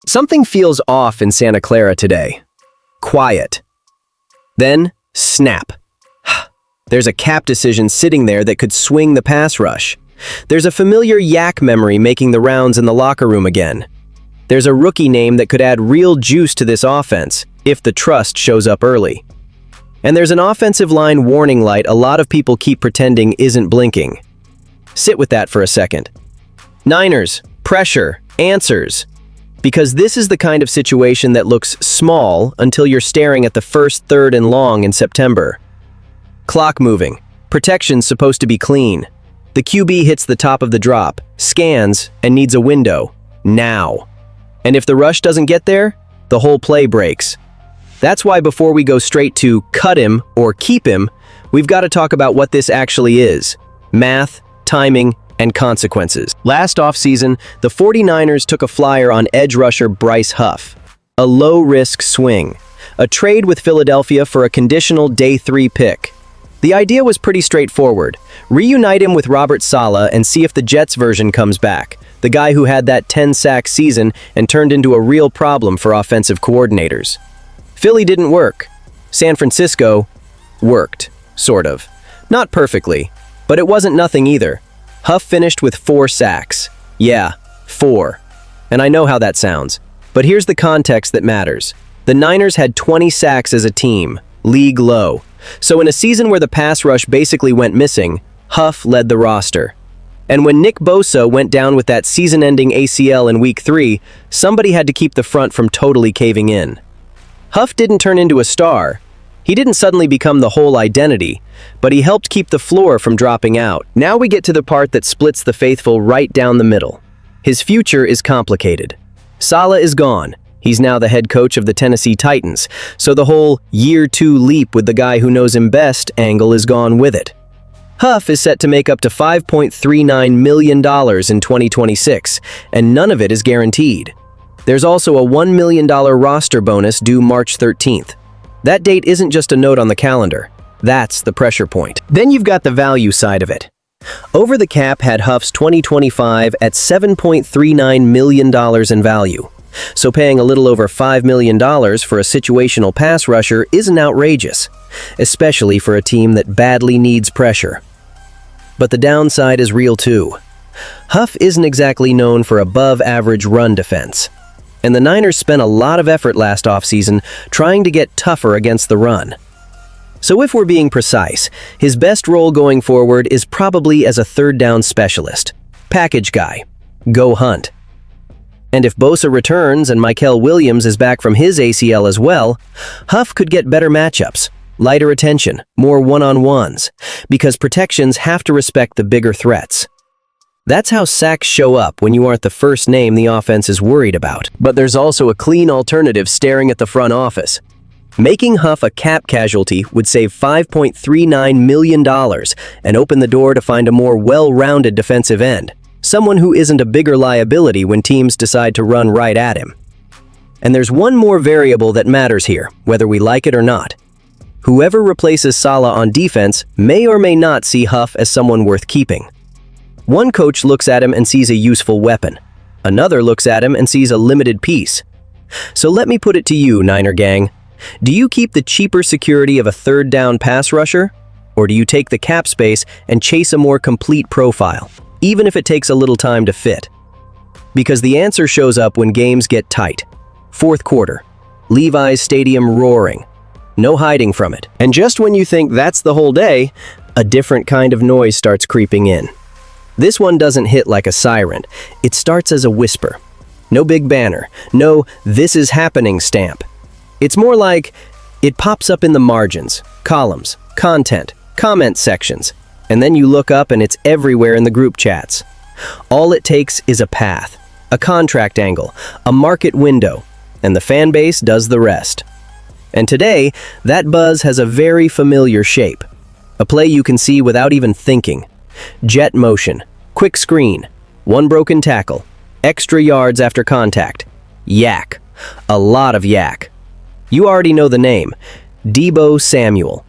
Something feels off in Santa Clara today. Quiet. Then, snap. There's a cap decision sitting there that could swing the pass rush. There's a familiar yak memory making the rounds in the locker room again. There's a rookie name that could add real juice to this offense if the trust shows up early. And there's an offensive line warning light a lot of people keep pretending isn't blinking. Sit with that for a second. Niners, pressure, answers. Because this is the kind of situation that looks small until you're staring at the first third and long in September. Clock moving. Protection's supposed to be clean. The QB hits the top of the drop, scans, and needs a window. Now. And if the rush doesn't get there, the whole play breaks. That's why before we go straight to cut him or keep him, we've got to talk about what this actually is. Math, timing, and consequences. Last offseason, the 49ers took a flyer on edge rusher Bryce Huff. A low-risk swing. A trade with Philadelphia for a conditional day 3 pick. The idea was pretty straightforward. Reunite him with Robert Saleh and see if the Jets version comes back. The guy who had that 10-sack season and turned into a real problem for offensive coordinators. Philly didn't work. San Francisco worked, sort of. Not perfectly, but it wasn't nothing either. Huff finished with 4 sacks. Yeah, 4. And I know how that sounds. But here's the context that matters. The Niners had 20 sacks as a team, league low. So in a season where the pass rush basically went missing, Huff led the roster. And when Nick Bosa went down with that season-ending ACL in Week 3, somebody had to keep the front from totally caving in. Huff didn't turn into a star. He didn't suddenly become the whole identity, but he helped keep the floor from dropping out. Now we get to the part that splits the faithful right down the middle. His future is complicated. Saleh is gone. He's now the head coach of the Tennessee Titans, so the whole year 2 leap with the guy who knows him best angle is gone with it. Huff is set to make up to $5.39 million in 2026, and none of it is guaranteed. There's also a $1 million roster bonus due March 13th. That date isn't just a note on the calendar. That's the pressure point. Then you've got the value side of it. Over the Cap had Huff's 2025 at $7.39 million in value. So paying a little over $5 million for a situational pass rusher isn't outrageous, especially for a team that badly needs pressure. But the downside is real too. Huff isn't exactly known for above-average run defense. And the Niners spent a lot of effort last offseason trying to get tougher against the run. So if we're being precise, his best role going forward is probably as a third down specialist. Package guy. Go hunt. And if Bosa returns and Mykel Williams is back from his ACL as well, Huff could get better matchups, lighter attention, more one-on-ones, because protections have to respect the bigger threats. That's how sacks show up when you aren't the first name the offense is worried about. But there's also a clean alternative staring at the front office. Making Huff a cap casualty would save $5.39 million and open the door to find a more well-rounded defensive end. Someone who isn't a bigger liability when teams decide to run right at him. And there's one more variable that matters here, whether we like it or not. Whoever replaces Saleh on defense may or may not see Huff as someone worth keeping. One coach looks at him and sees a useful weapon. Another looks at him and sees a limited piece. So let me put it to you, Niner gang. Do you keep the cheaper security of a third down pass rusher? Or do you take the cap space and chase a more complete profile, even if it takes a little time to fit? Because the answer shows up when games get tight. Fourth quarter. Levi's Stadium roaring. No hiding from it. And just when you think that's the whole day, a different kind of noise starts creeping in. This one doesn't hit like a siren. It starts as a whisper. No big banner. No "this is happening" stamp. It's more like it pops up in the margins, columns, content, comment sections, and then you look up and it's everywhere in the group chats. All it takes is a path, a contract angle, a market window, and the fan base does the rest. And today, that buzz has a very familiar shape. A play you can see without even thinking. Jet motion, quick screen, one broken tackle, extra yards after contact. Yak. A lot of yak. You already know the name. Deebo Samuel.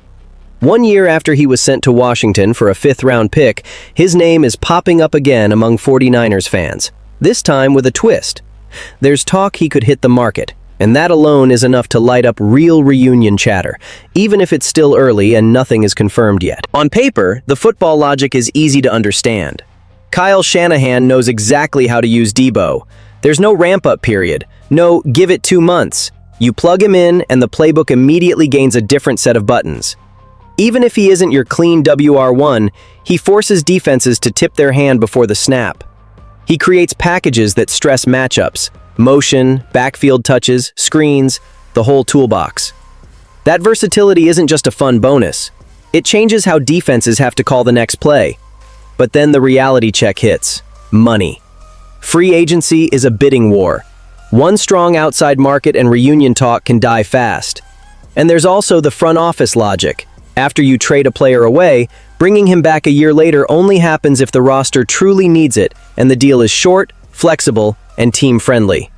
1 year after he was sent to Washington for a 5th-round pick, his name is popping up again among 49ers fans. This time with a twist. There's talk he could hit the market, and that alone is enough to light up real reunion chatter, even if it's still early and nothing is confirmed yet. On paper, the football logic is easy to understand. Kyle Shanahan knows exactly how to use Deebo. There's no ramp-up period, no give it 2 months. You plug him in and the playbook immediately gains a different set of buttons. Even if he isn't your clean WR1, he forces defenses to tip their hand before the snap. He creates packages that stress matchups, motion, backfield touches, screens, the whole toolbox. That versatility isn't just a fun bonus. It changes how defenses have to call the next play. But then the reality check hits. Money. Free agency is a bidding war. One strong outside market and reunion talk can die fast. And there's also the front office logic. After you trade a player away, bringing him back a year later only happens if the roster truly needs it and the deal is short, flexible, and team-friendly.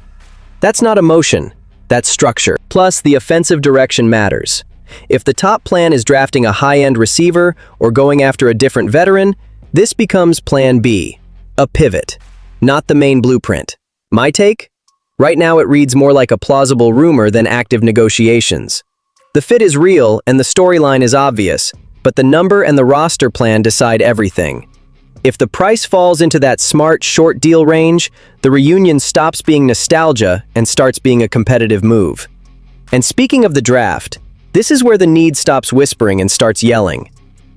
That's not emotion, that's structure. Plus, the offensive direction matters. If the top plan is drafting a high-end receiver or going after a different veteran, this becomes Plan B, a pivot, not the main blueprint. My take? Right now it reads more like a plausible rumor than active negotiations. The fit is real and the storyline is obvious, but the number and the roster plan decide everything. If the price falls into that smart, short deal range, the reunion stops being nostalgia and starts being a competitive move. And speaking of the draft, this is where the need stops whispering and starts yelling.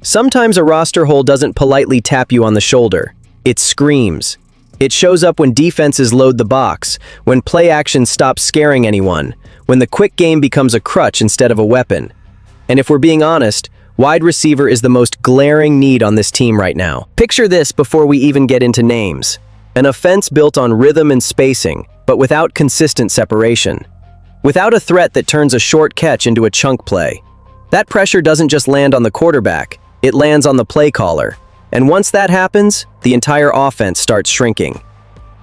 Sometimes a roster hole doesn't politely tap you on the shoulder. It screams. It shows up when defenses load the box, when play action stops scaring anyone, when the quick game becomes a crutch instead of a weapon. And if we're being honest, wide receiver is the most glaring need on this team right now. Picture this before we even get into names. An offense built on rhythm and spacing, but without consistent separation. Without a threat that turns a short catch into a chunk play. That pressure doesn't just land on the quarterback, it lands on the play caller. And once that happens, the entire offense starts shrinking.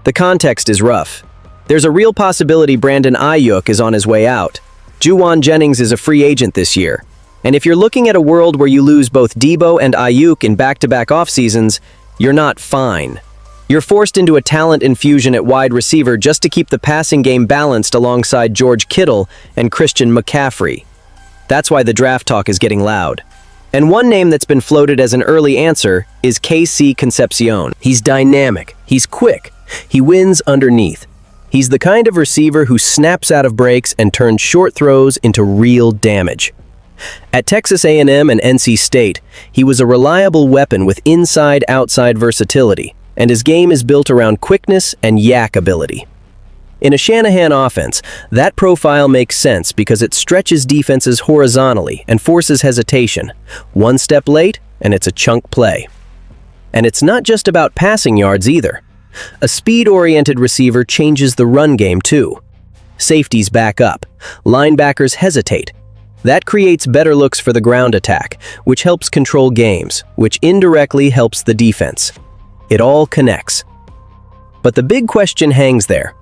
The context is rough. There's a real possibility Brandon Ayuk is on his way out. Juwan Jennings is a free agent this year. And if you're looking at a world where you lose both Deebo and Ayuk in back-to-back off-seasons, you're not fine. You're forced into a talent infusion at wide receiver just to keep the passing game balanced alongside George Kittle and Christian McCaffrey. That's why the draft talk is getting loud. And one name that's been floated as an early answer is KC Concepcion. He's dynamic, he's quick, he wins underneath. He's the kind of receiver who snaps out of breaks and turns short throws into real damage. At Texas A&M and NC State, he was a reliable weapon with inside-outside versatility, and his game is built around quickness and yak ability. In a Shanahan offense, that profile makes sense because it stretches defenses horizontally and forces hesitation. One step late, and it's a chunk play. And it's not just about passing yards either. A speed-oriented receiver changes the run game too. Safeties back up. Linebackers hesitate. That creates better looks for the ground attack, which helps control games, which indirectly helps the defense. It all connects. But the big question hangs there.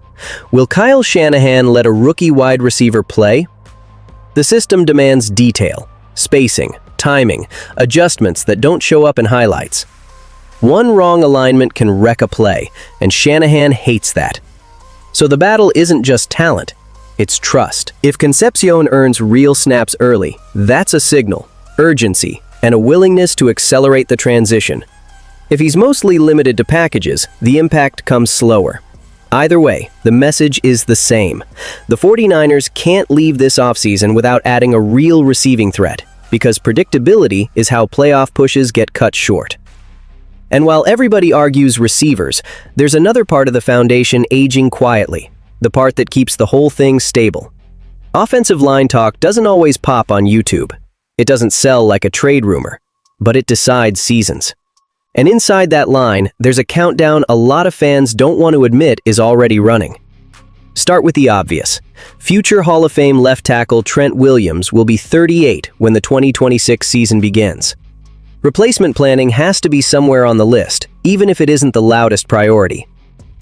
Will Kyle Shanahan let a rookie wide receiver play? The system demands detail, spacing, timing, adjustments that don't show up in highlights. One wrong alignment can wreck a play, and Shanahan hates that. So the battle isn't just talent, it's trust. If Concepcion earns real snaps early, that's a signal, urgency, and a willingness to accelerate the transition. If he's mostly limited to packages, the impact comes slower. Either way, the message is the same. The 49ers can't leave this offseason without adding a real receiving threat, because predictability is how playoff pushes get cut short. And while everybody argues receivers, there's another part of the foundation aging quietly, the part that keeps the whole thing stable. Offensive line talk doesn't always pop on YouTube. It doesn't sell like a trade rumor, but it decides seasons. And inside that line, there's a countdown a lot of fans don't want to admit is already running. Start with the obvious. Future Hall of Fame left tackle Trent Williams will be 38 when the 2026 season begins. Replacement planning has to be somewhere on the list, even if it isn't the loudest priority.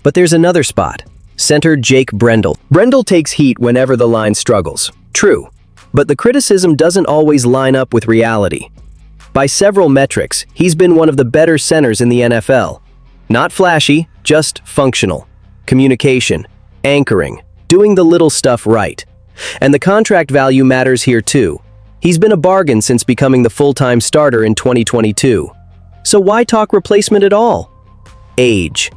But there's another spot. Center Jake Brendel. Brendel takes heat whenever the line struggles. True. But the criticism doesn't always line up with reality. By several metrics, he's been one of the better centers in the NFL. Not flashy, just functional. Communication, anchoring, doing the little stuff right. And the contract value matters here too. He's been a bargain since becoming the full-time starter in 2022. So why talk replacement at all? Age.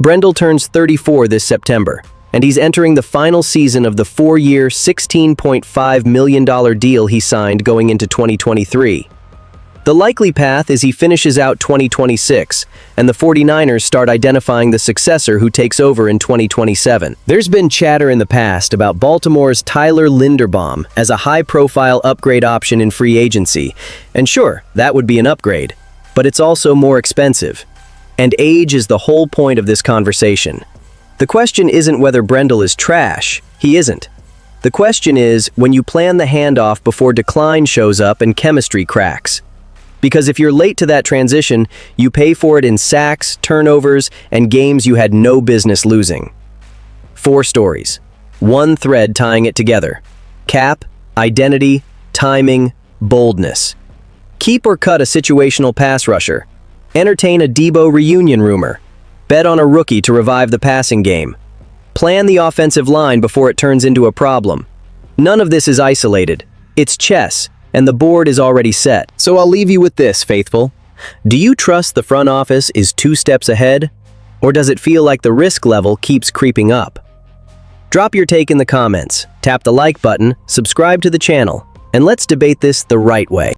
Brendel turns 34 this September, and he's entering the final season of the 4-year, $16.5 million deal he signed going into 2023. The likely path is he finishes out 2026, and the 49ers start identifying the successor who takes over in 2027. There's been chatter in the past about Baltimore's Tyler Linderbaum as a high-profile upgrade option in free agency, and sure, that would be an upgrade, but it's also more expensive. And age is the whole point of this conversation. The question isn't whether Brendel is trash. He isn't. The question is when you plan the handoff before decline shows up and chemistry cracks. Because if you're late to that transition, you pay for it in sacks, turnovers, and games you had no business losing. 4 stories. One thread tying it together. Cap, identity, timing, boldness. Keep or cut a situational pass rusher. Entertain a Deebo reunion rumor. Bet on a rookie to revive the passing game. Plan the offensive line before it turns into a problem. None of this is isolated. It's chess, and the board is already set. So I'll leave you with this, faithful. Do you trust the front office is 2 steps ahead? Or does it feel like the risk level keeps creeping up? Drop your take in the comments, tap the like button, subscribe to the channel, and let's debate this the right way.